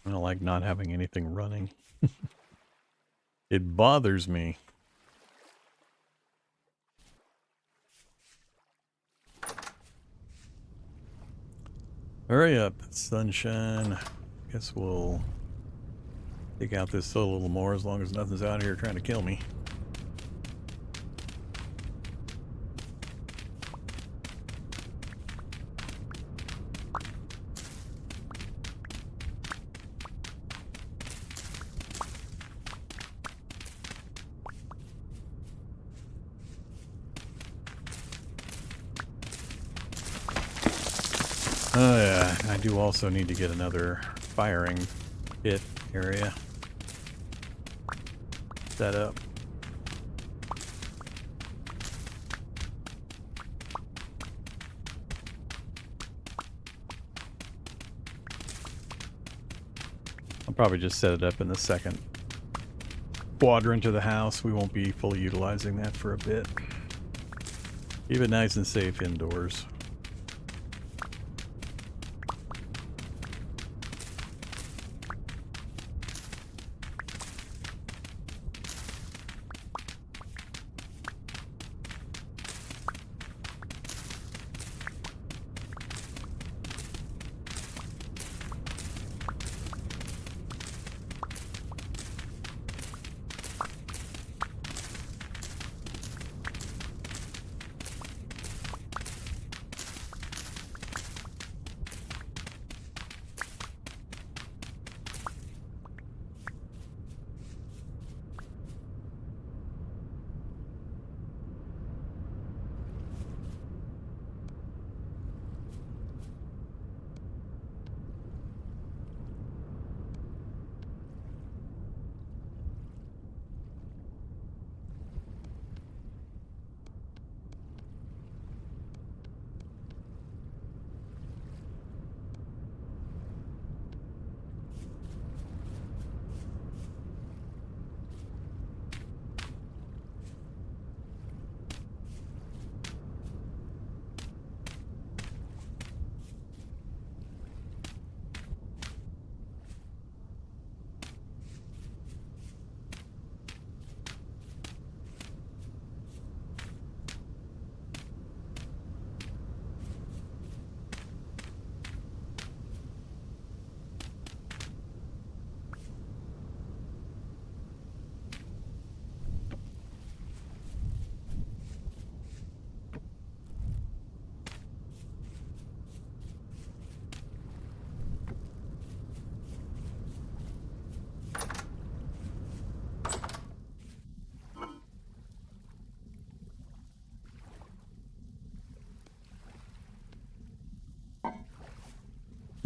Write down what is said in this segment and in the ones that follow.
I don't like not having anything running. It bothers me. Hurry up, sunshine. Guess we'll take out this hill a little more as long as nothing's out here trying to kill me. Oh yeah, I do also need to get another firing pit area set up. I'll probably just set it up in the second quadrant of the house. We won't be fully utilizing that for a bit. Keep it nice and safe indoors.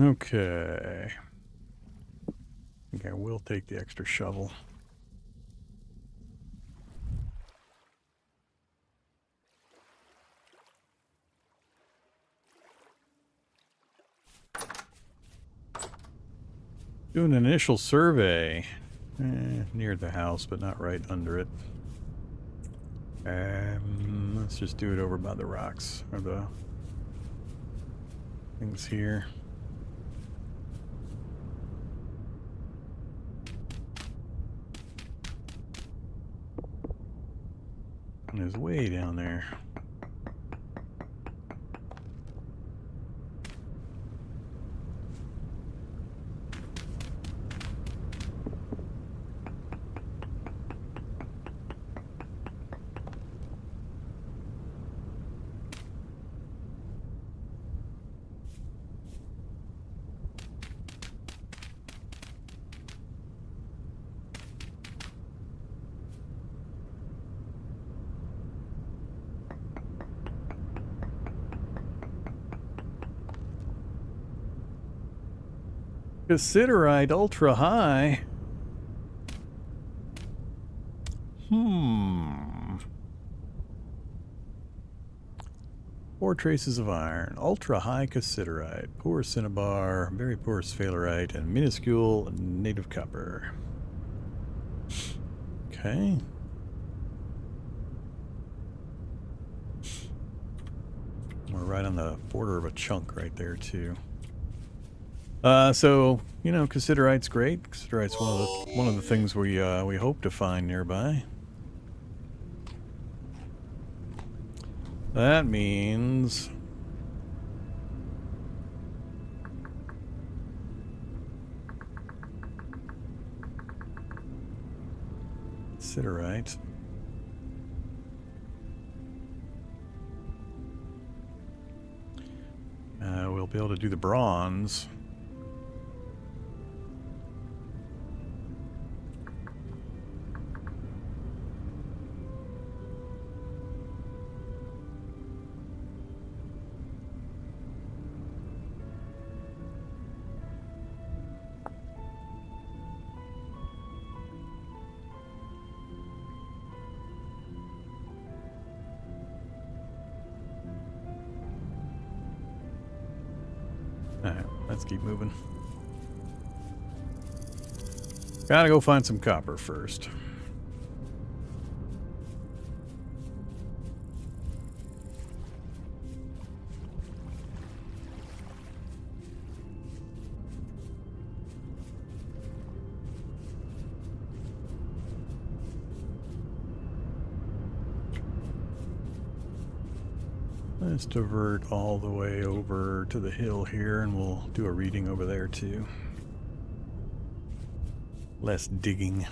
Okay. I think I will take the extra shovel. Do an initial survey. Near the house, but not right under it. Let's just do it over by the rocks, or the things here. And it's way down there. Cassiterite ultra high. Four traces of iron, ultra high cassiterite, poor cinnabar, very poor sphalerite, and minuscule native copper. Okay. We're right on the border of a chunk right there too. So you know, Cassiterite's great. Cassiterite's one of the things we hope to find nearby. That means Cassiterite. We'll be able to do the bronze. Alright, let's keep moving. Gotta go find some copper first. Let's divert all the way over to the hill here, and we'll do a reading over there too. Less digging.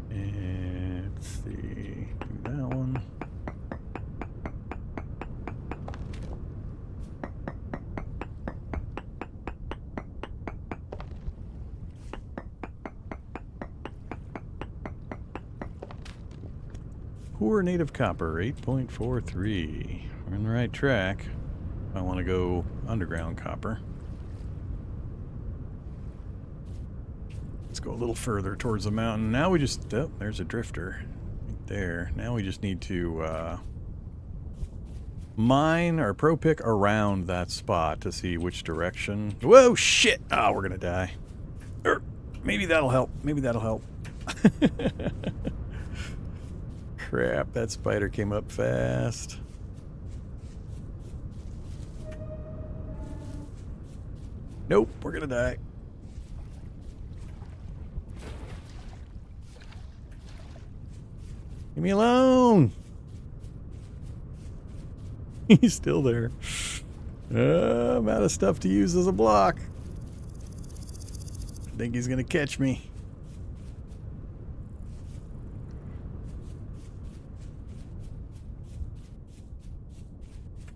And let's see, do that one. Poor native copper, 8.43. We're in the right track. I want to go underground copper. Let's go a little further towards the mountain. Now we just... Oh, there's a drifter. Right there. Now we just need to mine or pro pick around that spot to see which direction. Whoa, shit! Oh, we're gonna die. Maybe that'll help. Maybe that'll help. Crap, that spider came up fast. Nope, we're gonna die. Leave me alone! He's still there. I'm out of stuff to use as a block. I think he's gonna catch me.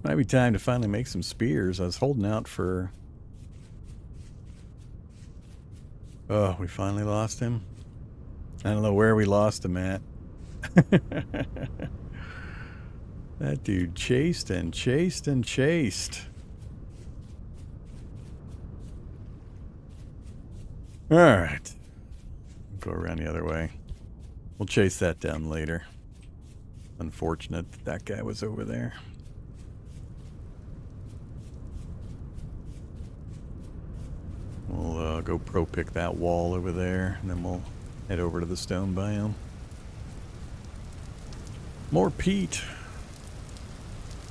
Might be time to finally make some spears. I was holding out for... Oh, we finally lost him? I don't know where we lost him at. That dude chased and chased and chased. Alright. Go around the other way. We'll chase that down later. Unfortunate that that guy was over there. We'll go pro pick that wall over there, and then we'll head over to the stone biome. More peat.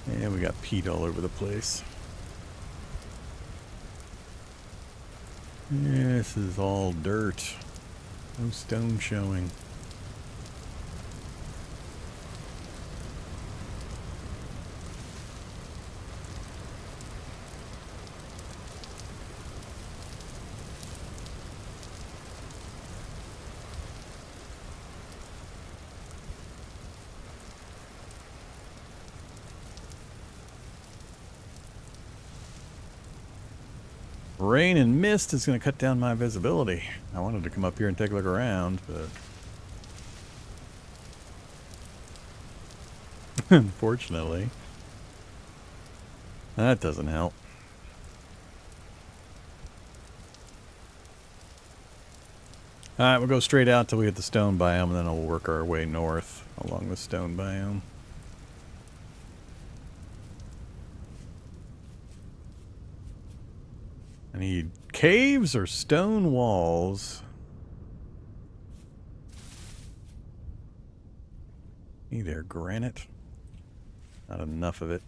And we got peat all over the place. Yeah, this is all dirt. No stone showing. Rain and mist is going to cut down my visibility. I wanted to come up here and take a look around, but unfortunately, that doesn't help. Alright, we'll go straight out till we hit the stone biome, and then we'll work our way north along the stone biome. I need caves or stone walls Hey there, granite. Not enough of it.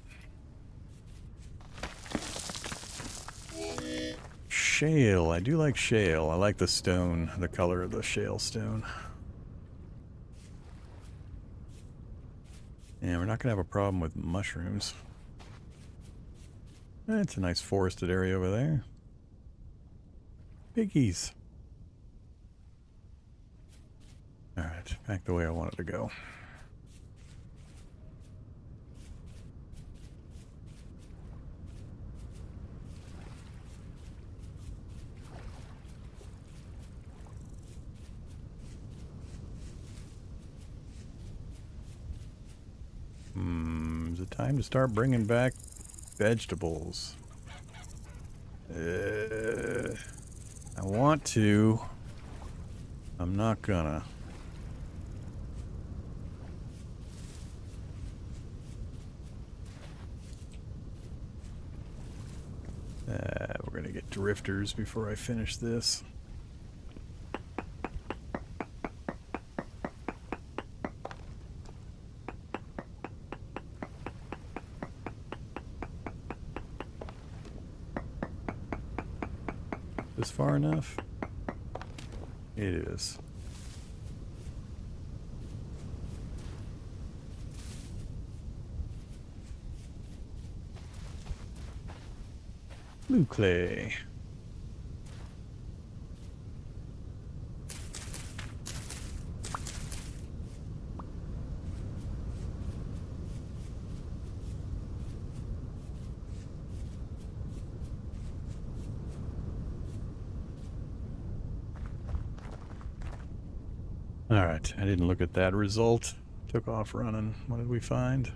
Shale. I do like shale. I like the stone, the color of the shale stone. And we're not going to have a problem with mushrooms. It's a nice forested area over there. Piggies. Alright, back the way I wanted to go. Is it time to start bringing back vegetables? I want to. I'm not gonna. We're gonna get drifters before I finish this. Is far enough? It is. Blue clay. Alright, I didn't look at that result. Took off running. What did we find?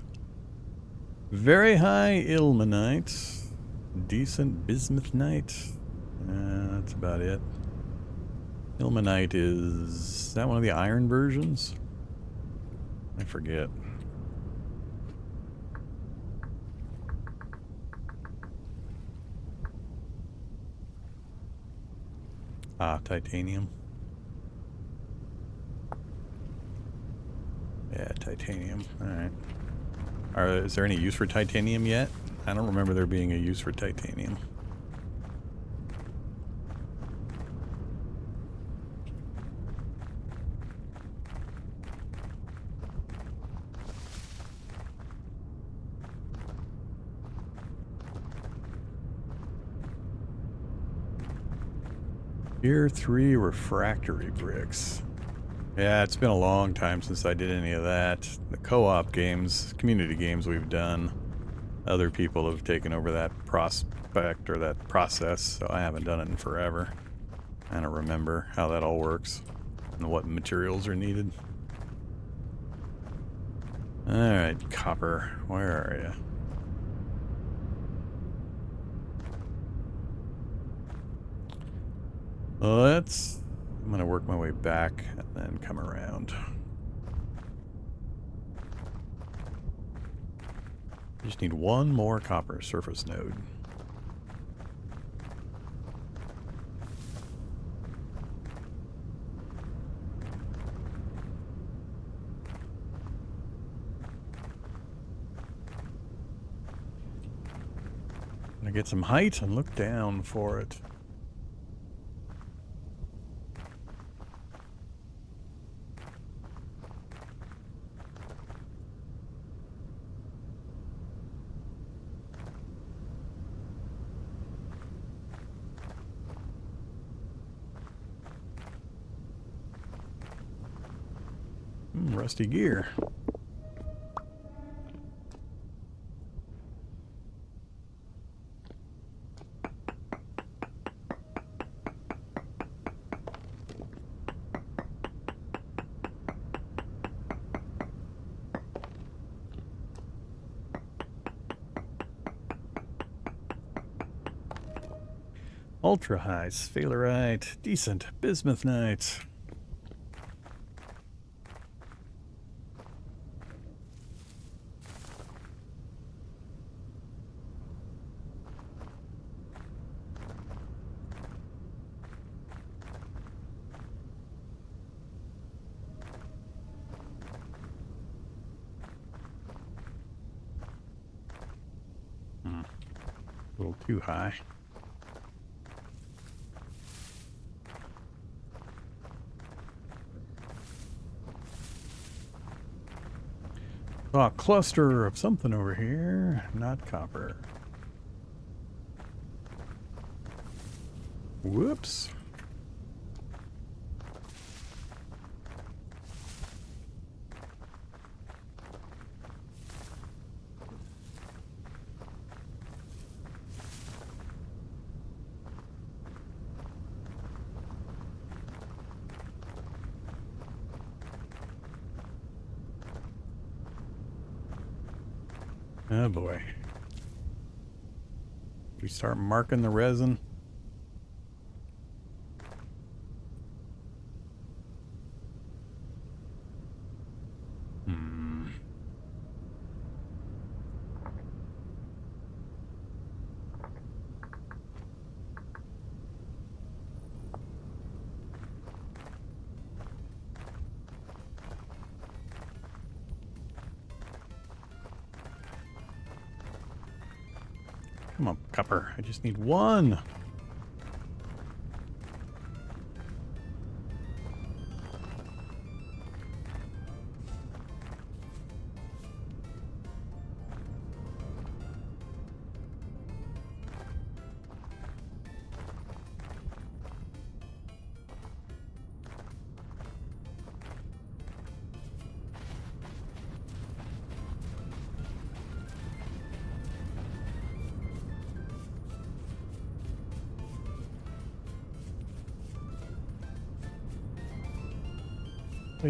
Very high ilmenite. Decent bismuthnite. That's about it. Ilmenite is that one of the iron versions? I forget. Ah, titanium. Yeah, titanium. Alright. Is there any use for titanium yet? I don't remember there being a use for titanium. Tier 3 refractory bricks. Yeah, it's been a long time since I did any of that. The co-op games, community games we've done, other people have taken over that prospect or that process, so I haven't done it in forever. I don't remember how that all works and what materials are needed. Alright, copper, where are you? I'm gonna work my way back and then come around. Just need one more copper surface node. Gonna get some height and look down for it. Rusty gear. Ultra high sphalerite, decent bismuthnite. little too high. Oh, a cluster of something over here, not copper. Whoops. Oh boy. We start marking the resin. Come on, copper. I just need one.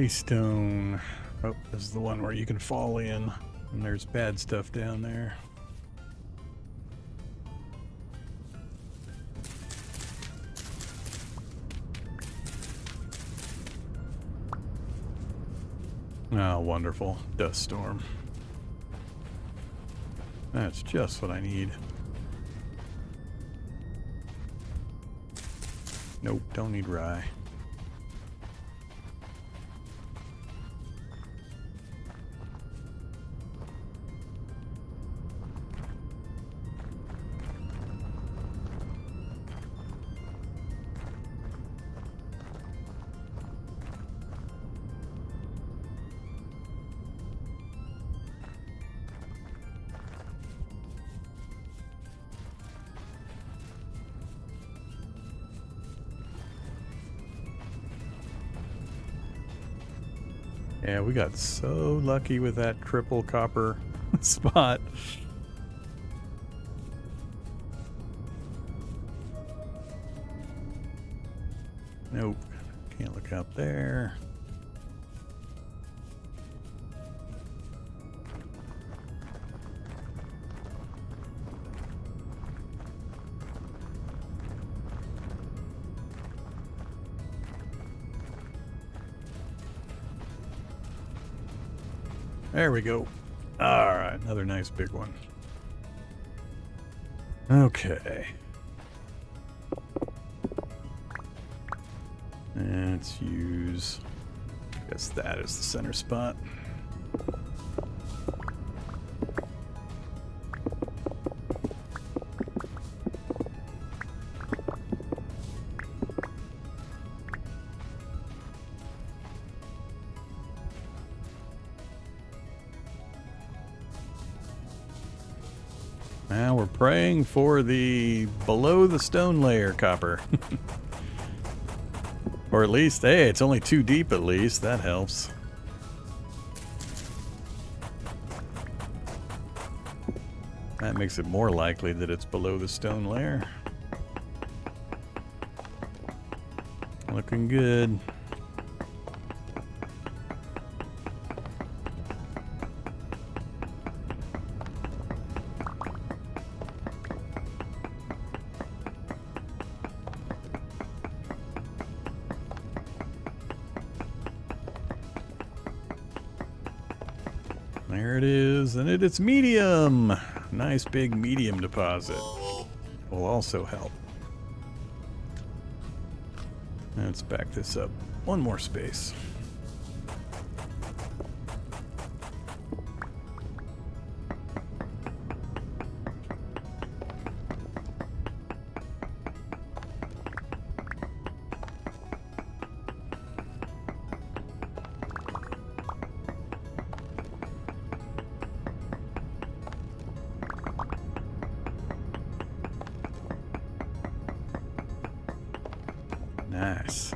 Stone. Oh, this is the one where you can fall in, and there's bad stuff down there. Oh, wonderful. Dust storm. That's just what I need. Nope, don't need rye. Yeah, we got so lucky with that triple copper spot. Nope, can't look out there. There we go. All right, another nice big one. Okay. Let's use, I guess that is the center spot. Now we're praying for the below the stone layer copper. Or at least, hey, it's only 2 deep at least. That helps. That makes it more likely that it's below the stone layer. Looking good. There it is, and it's medium. Nice big medium deposit. Will also help. Let's back this up one more space. Nice.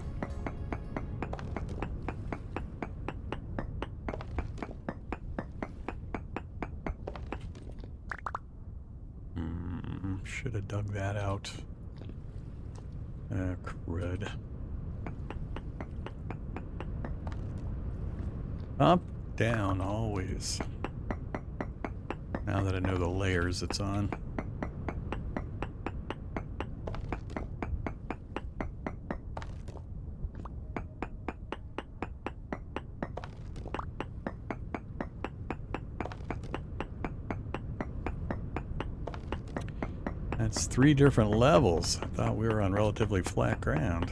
Should have dug that out. Crud. Up, down, always. Now that I know the layers it's on. That's 3 different levels. I thought we were on relatively flat ground.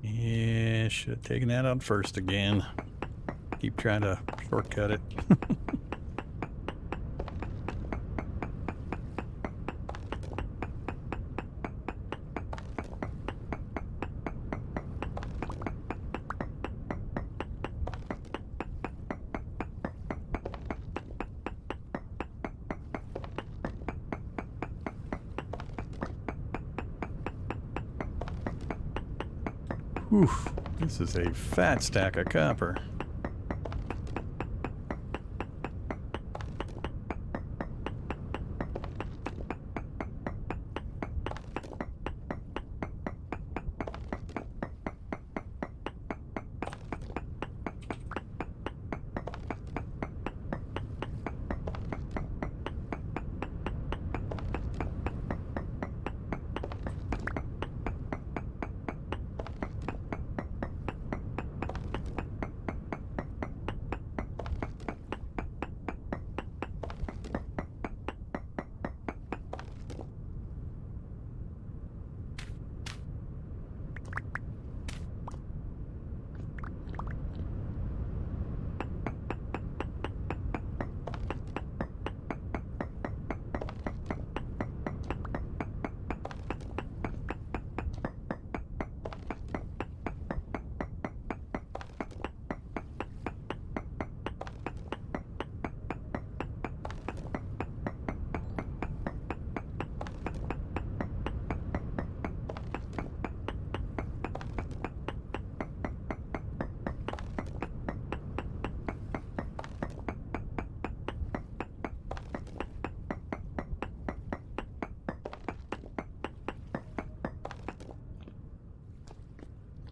Yeah, should have taken that out first again. Keep trying to shortcut it. Whew, this is a fat stack of copper.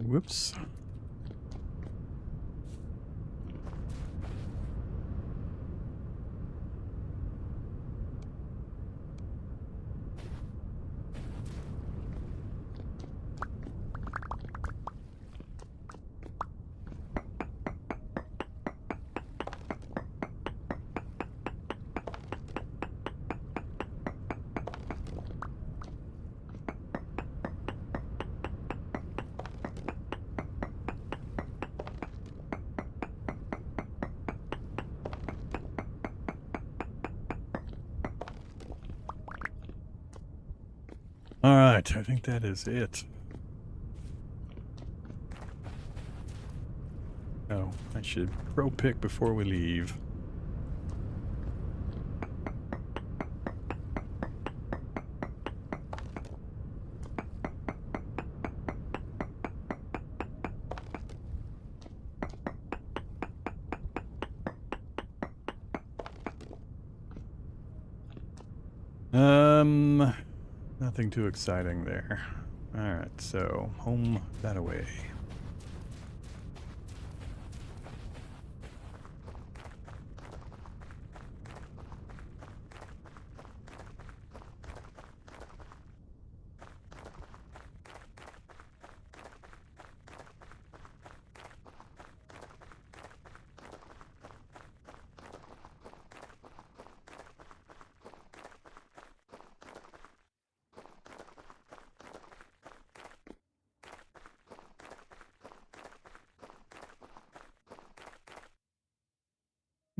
Whoops. All right, I think that is it. Oh, I should pro pick before we leave. Nothing too exciting there. Alright, so home that away.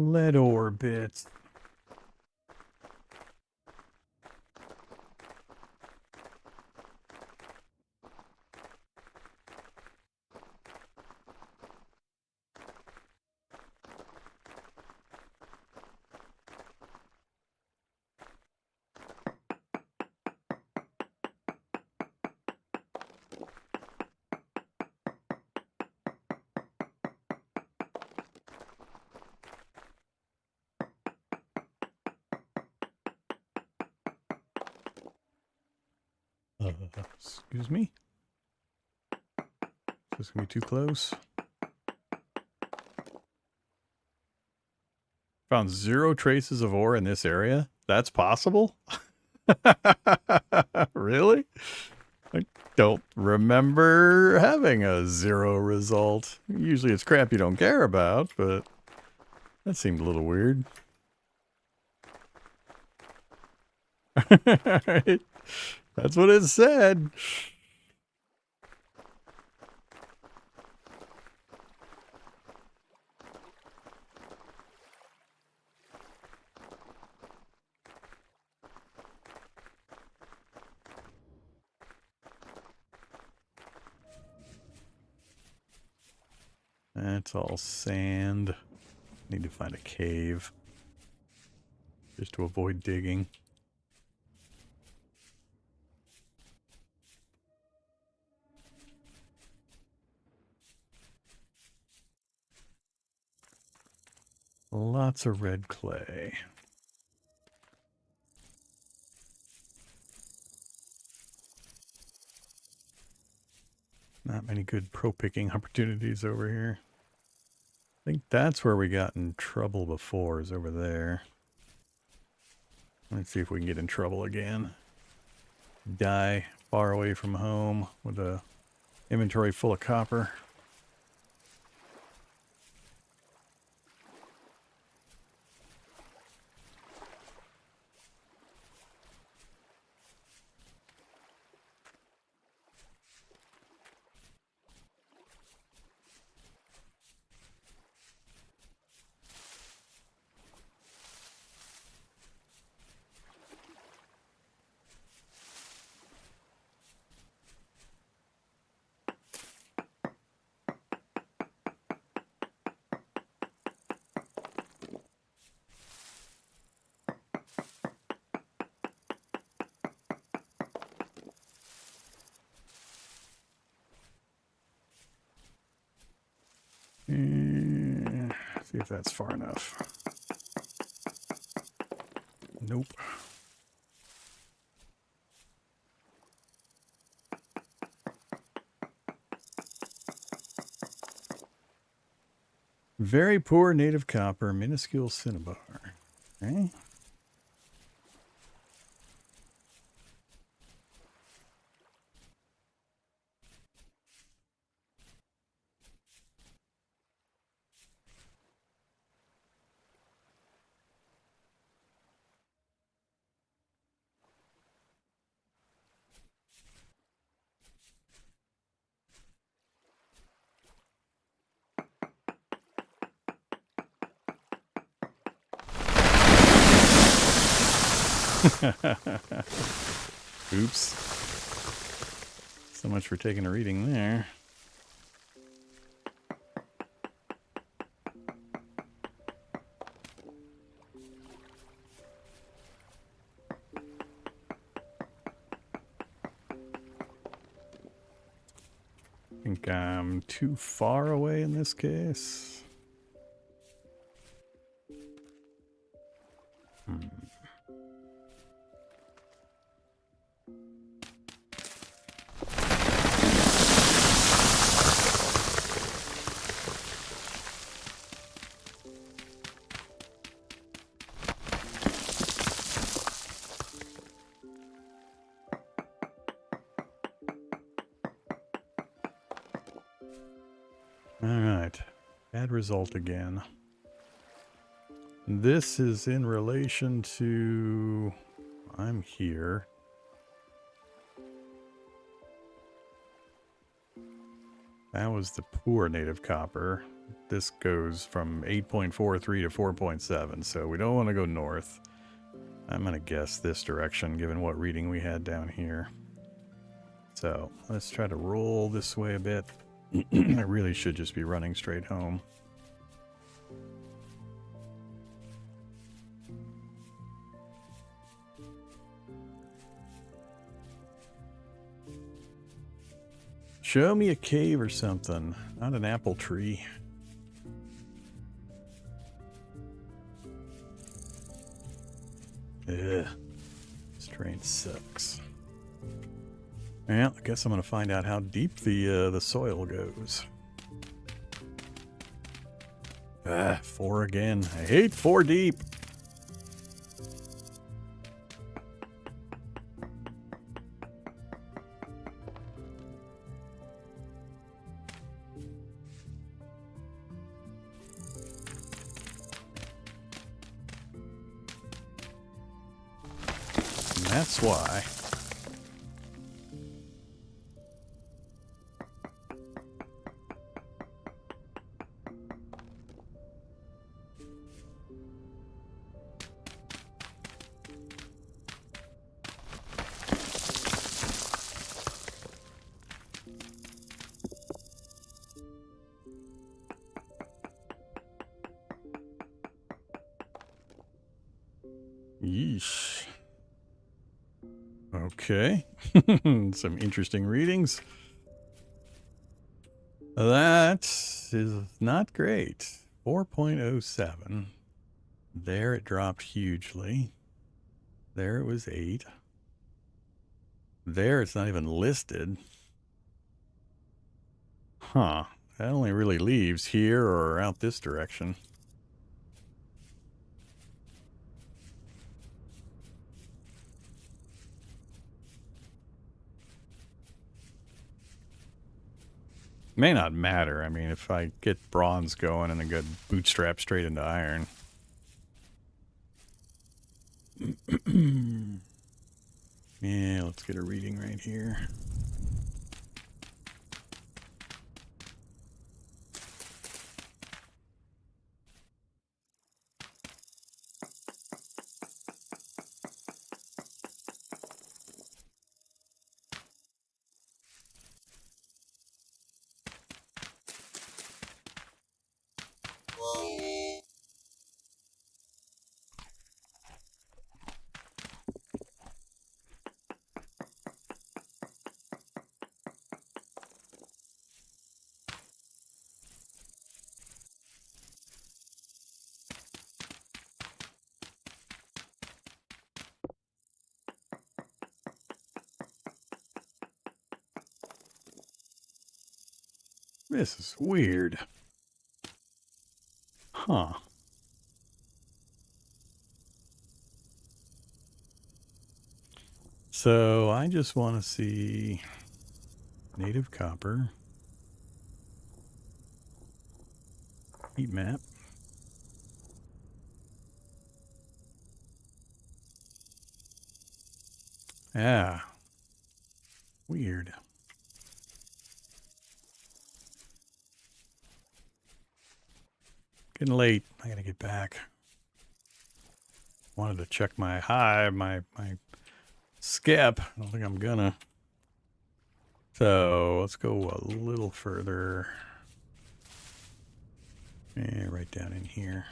Lead ore bits. Excuse me. Is this gonna be too close? Found 0 traces of ore in this area. That's possible? Really? I don't remember having a 0 result. Usually it's crap you don't care about, but that seemed a little weird. Alright. That's what it said. That's all sand. Need to find a cave. Just to avoid digging. Lots of red clay. Not many good pro picking opportunities over here. I think that's where we got in trouble before, is over there. Let's see if we can get in trouble again. Die far away from home with a inventory full of copper. See if that's far enough. Nope. Very poor native copper, minuscule cinnabar. Okay. Oops. So much for taking a reading there. I think I'm too far away in this case. Alright, bad result again. This is in relation to... I'm here. That was the poor native copper. this goes from 8.43 to 4.7, so we don't want to go north. I'm going to guess this direction, given what reading we had down here. So let's try to roll this way a bit. I really should just be running straight home. Show me a cave or something, not an apple tree. Ugh. This terrain sucks. Well, I guess I'm going to find out how deep the soil goes. 4 again. I hate 4 deep. And that's why. Yeesh. Okay. Some interesting readings. That is not great. 4.07. There it dropped hugely. There it was 8. There it's not even listed. Huh. That only really leaves here or out this direction. May not matter. I mean, if I get bronze going and a good bootstrap straight into iron. Yeah, let's get a reading right here. This is weird. Huh. So I just want to see native copper. Heat map. Yeah. Weird. Getting late. I gotta get back. Wanted to check my hive, my skep. I don't think I'm gonna. So let's go a little further. Yeah, right down in here.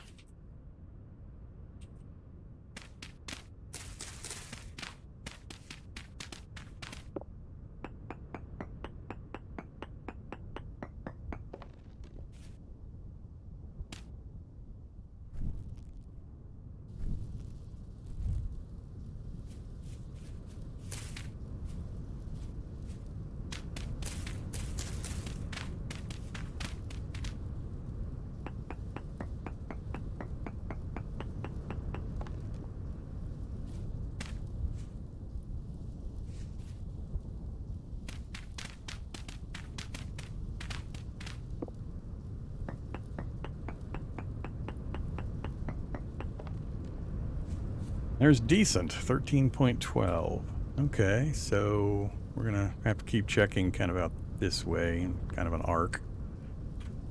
There's decent, 13.12. Okay, so we're gonna have to keep checking kind of out this way, kind of an arc.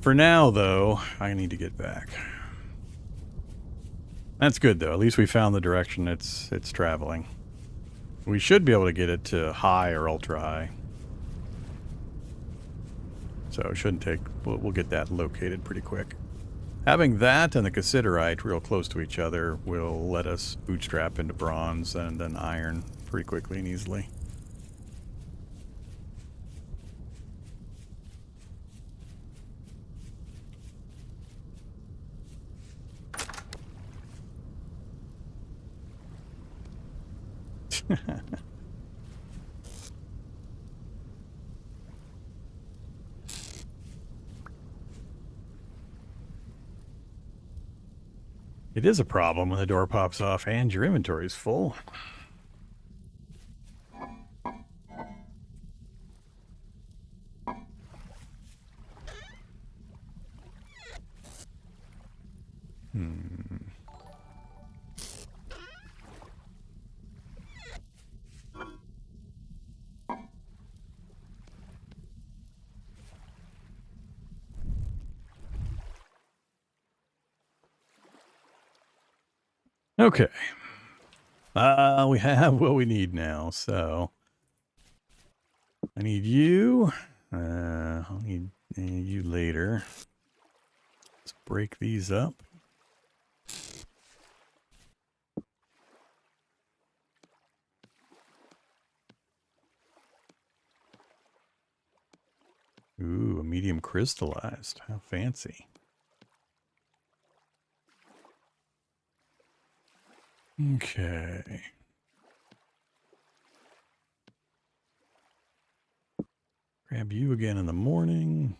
For now, though, I need to get back. That's good, though. At least we found the direction it's traveling. We should be able to get it to high or ultra high. So it shouldn't take... We'll get that located pretty quick. Having that and the cassiterite real close to each other will let us bootstrap into bronze and then iron pretty quickly and easily. It is a problem when the door pops off and your inventory is full. Okay. We have what we need now, so I need you. I'll need you later. Let's break these up. Ooh, a medium crystallized. How fancy. Okay. Grab you again in the morning.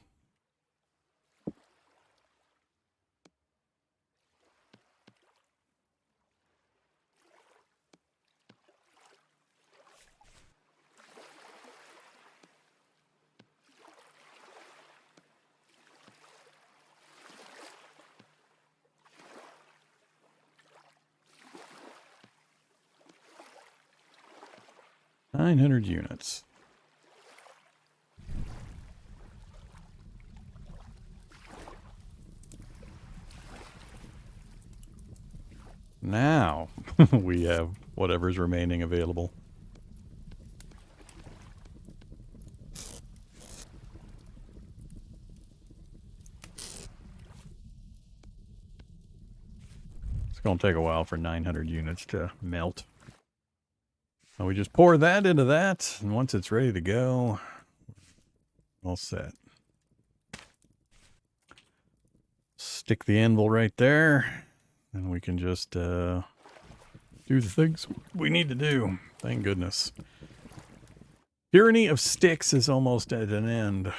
$900 units. Now we have whatever's remaining available. It's going to take a while for 900 units to melt. And we just pour that into that, and once it's ready to go, all set. Stick the anvil right there, and we can just do the things we need to do. Thank goodness. Tyranny of Sticks is almost at an end.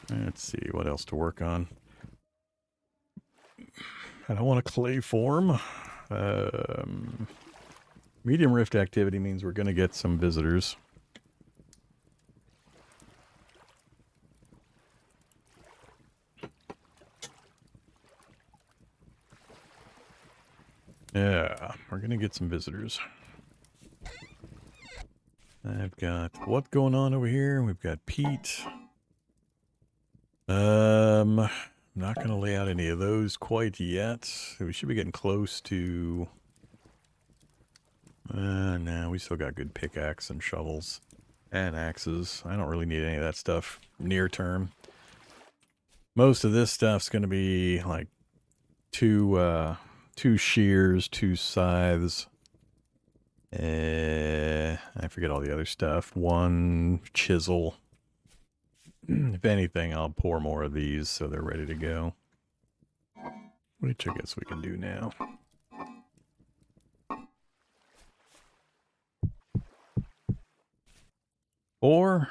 Let's see what else to work on. I don't want a clay form. Medium rift activity means we're going to get some visitors. Yeah, we're going to get some visitors. I've got what going on over here? We've got Pete. I'm not going to lay out any of those quite yet. We should be getting close to... no, we still got good pickaxe and shovels and axes. I don't really need any of that stuff near term. Most of this stuff's going to be like two shears, 2 scythes. I forget all the other stuff. 1 chisel. If anything, I'll pour more of these so they're ready to go. Which I guess we can do now. Or...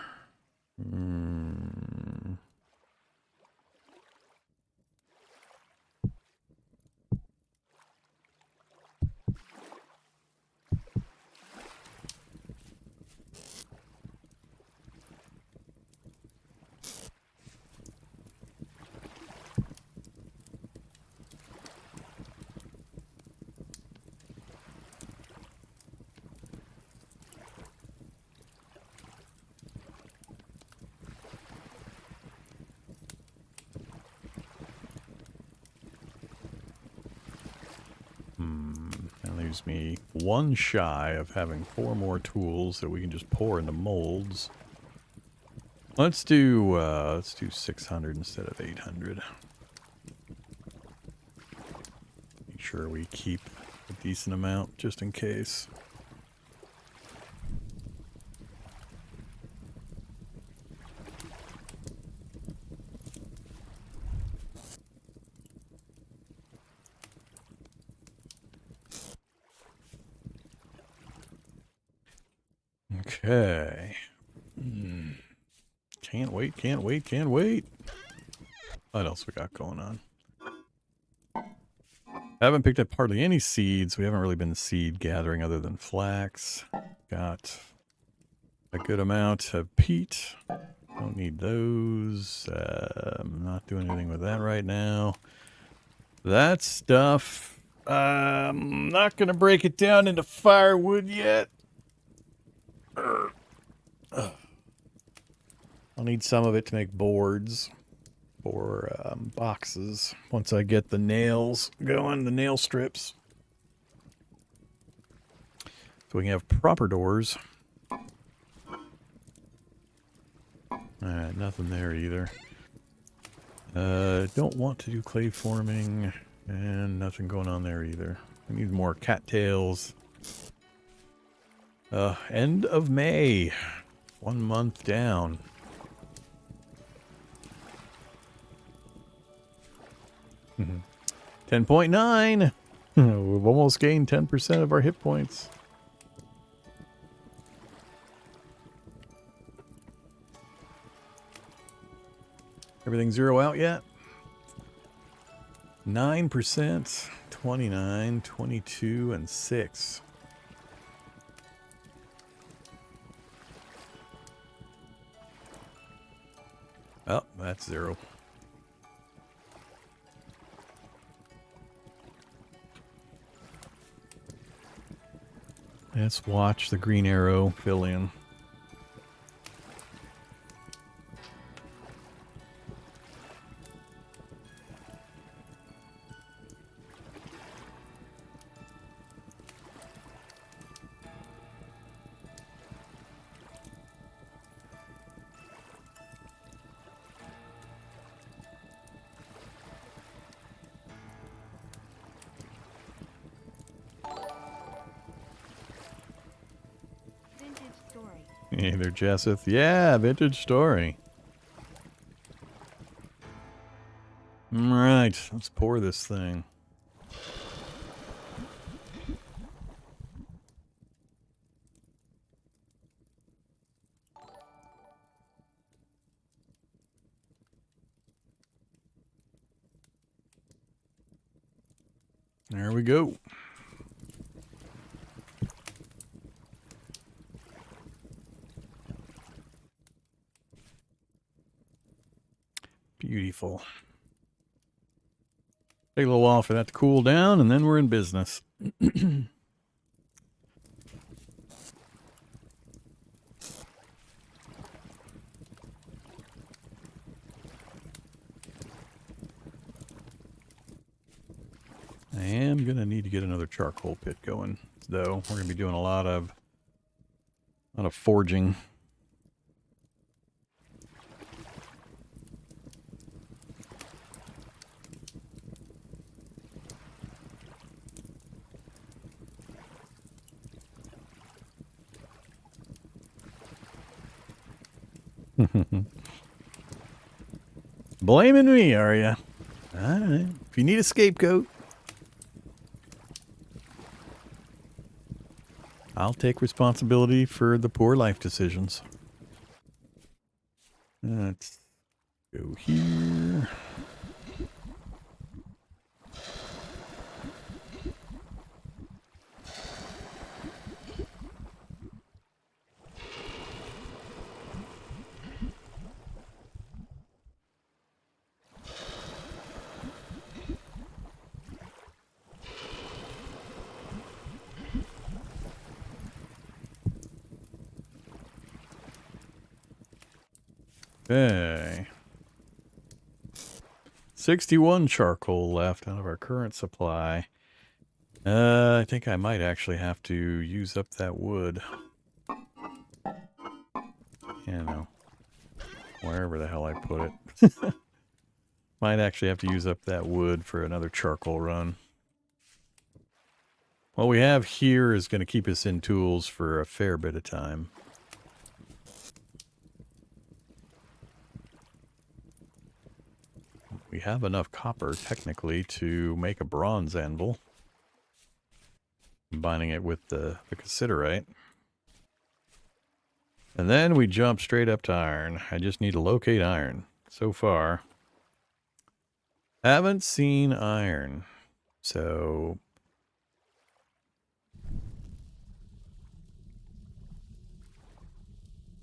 leaves me one shy of having 4 more tools that we can just pour into molds. Let's do 600 instead of 800. Make sure we keep a decent amount just in case. Okay. Can't wait, can't wait, can't wait. What else we got going on? Haven't picked up hardly any seeds. We haven't really been seed gathering other than flax. Got a good amount of peat. Don't need those. I'm not doing anything with that right now. That stuff, I'm not going to break it down into firewood yet. I'll need some of it to make boards for boxes once I get the nails going, the nail strips. So we can have proper doors. Alright, nothing there either. Don't want to do clay forming, and nothing going on there either. I need more cattails. End of May. 1 month down. Mm-hmm. 10.9. We've almost gained 10% of our hit points. Everything zero out yet? 9%, 29, 22, and 6. Oh, that's 0. Let's watch the green arrow fill in. Hey there, Jesseth. Yeah, vintage story. Alright, let's pour this thing. There we go. Beautiful. Take a little while for that to cool down, and then we're in business. I am going to need to get another charcoal pit going, though. We're going to be doing a lot of forging. Blaming me, are you? Alright. If you need a scapegoat, I'll take responsibility for the poor life decisions. Let's go here. Okay. 61 charcoal left out of our current supply. I think I might actually have to use up that wood. You know, wherever the hell I put it. Might actually have to use up that wood for another charcoal run. What we have here is going to keep us in tools for a fair bit of time. We have enough copper, technically, to make a bronze anvil. Combining it with the cassiterite. And then we jump straight up to iron. I just need to locate iron. So far, haven't seen iron. So...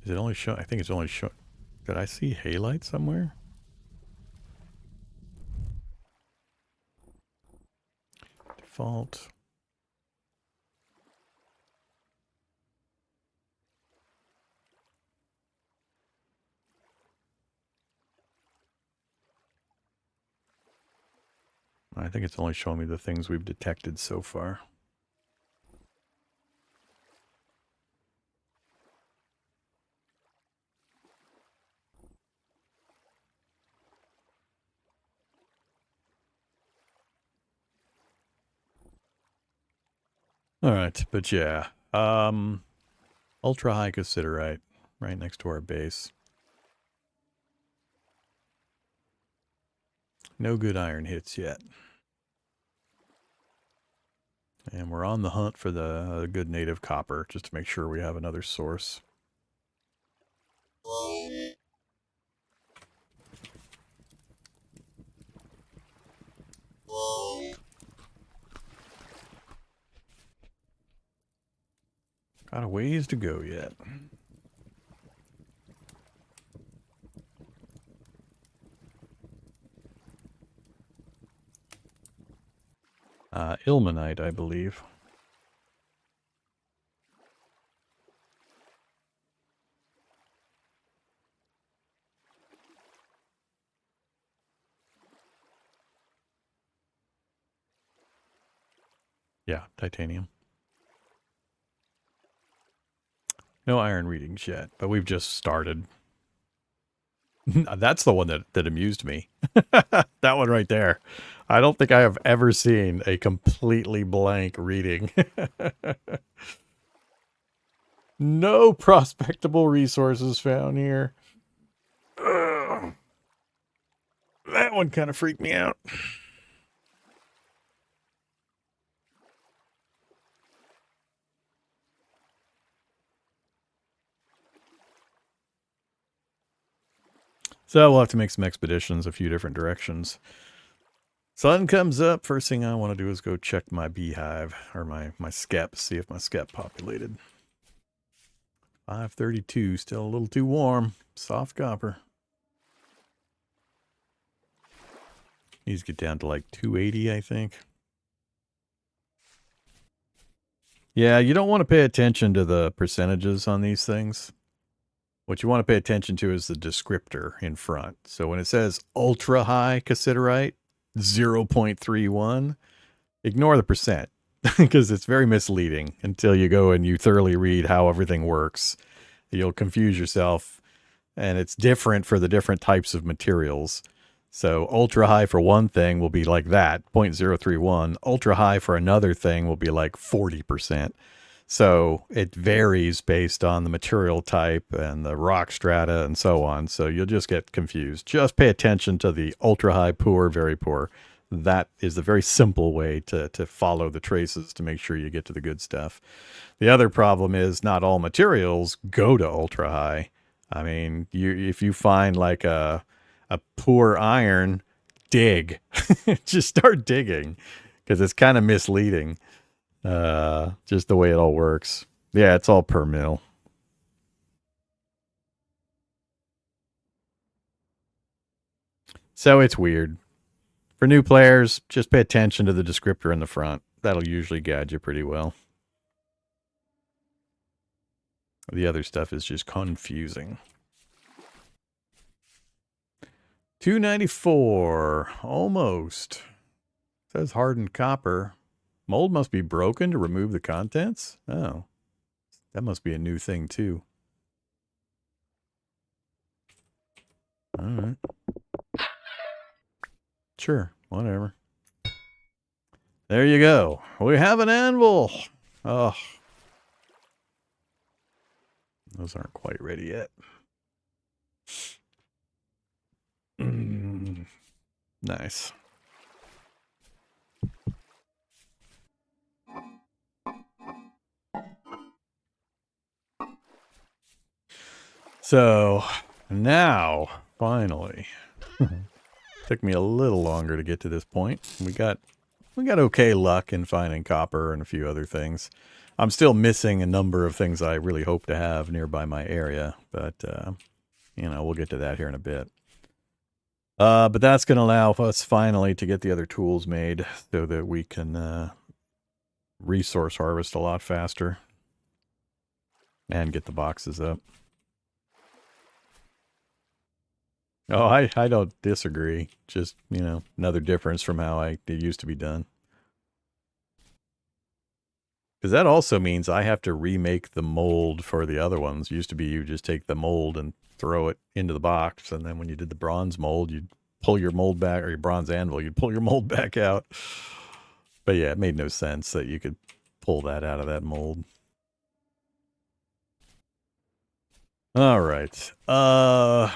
is it only show? I think it's only show. Did I see halite somewhere? Default. I think it's only showing me the things we've detected so far. Alright, but yeah. Ultra high cassiterite, right next to our base. No good iron hits yet. And we're on the hunt for the good native copper, just to make sure we have another source. Got a ways to go yet. Ilmenite, I believe. Yeah, titanium. No iron readings yet, but we've just started. That's the one that amused me. That one right there. I don't think I have ever seen a completely blank reading. No prospectable resources found here. Ugh. That one kind of freaked me out. So we'll have to make some expeditions a few different directions. Sun comes up. First thing I want to do is go check my beehive, or my skep, see if my skep populated. 532, still a little too warm. Soft copper. Needs to get down to like 280, I think. Yeah, you don't want to pay attention to the percentages on these things. What you want to pay attention to is the descriptor in front. So when it says ultra high cassiterite, 0.31, ignore the percent because it's very misleading until you go and you thoroughly read how everything works. You'll confuse yourself, and it's different for the different types of materials. So ultra high for one thing will be like that, 0.031. Ultra high for another thing will be like 40%. So it varies based on the material type and the rock strata and so on. So you'll just get confused. Just pay attention to the ultra high, poor, very poor. That is a very simple way to follow the traces to make sure you get to the good stuff. The other problem is not all materials go to ultra high. I mean, if you find like a poor iron, dig. Just start digging because it's kind of misleading. Just the way it all works. Yeah, it's all per mil. So it's weird. For new players, just pay attention to the descriptor in the front. That'll usually guide you pretty well. The other stuff is just confusing. 294. Almost. Says hardened copper. Mold must be broken to remove the contents? Oh. That must be a new thing, too. Alright. Sure, whatever. There you go. We have an anvil. Oh. Those aren't quite ready yet. Nice. So, now, finally, took me a little longer to get to this point. We got okay luck in finding copper and a few other things. I'm still missing a number of things I really hope to have nearby my area, but, you know, we'll get to that here in a bit. But that's going to allow us finally to get the other tools made so that we can resource harvest a lot faster and get the boxes up. Oh, I don't disagree. Just, you know, another difference from how it used to be done. Because that also means I have to remake the mold for the other ones. It used to be you just take the mold and throw it into the box, and then when you did the bronze mold, you'd pull your mold back, or your bronze anvil, you'd pull your mold back out. But yeah, it made no sense that you could pull that out of that mold. All right.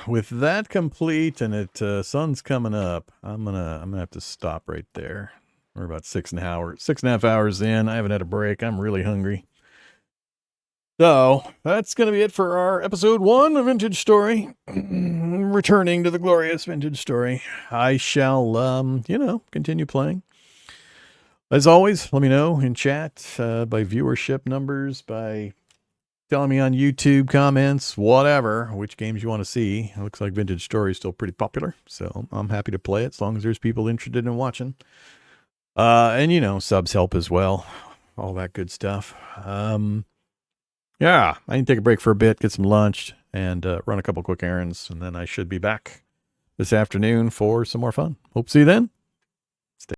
With that complete and it sun's coming up, I'm gonna have to stop right there. We're about 6.5 hours in. I haven't had a break. I'm really hungry. So that's gonna be it for our episode 1 of Vintage Story. Returning to the glorious Vintage Story. I shall you know, continue playing. As always, let me know in chat, by viewership numbers, by telling me on YouTube, comments, whatever, which games you want to see. It looks like Vintage Story is still pretty popular, so I'm happy to play it as long as there's people interested in watching. And, you know, subs help as well. All that good stuff. Yeah, I need to take a break for a bit, get some lunch, and run a couple quick errands, and then I should be back this afternoon for some more fun. Hope to see you then.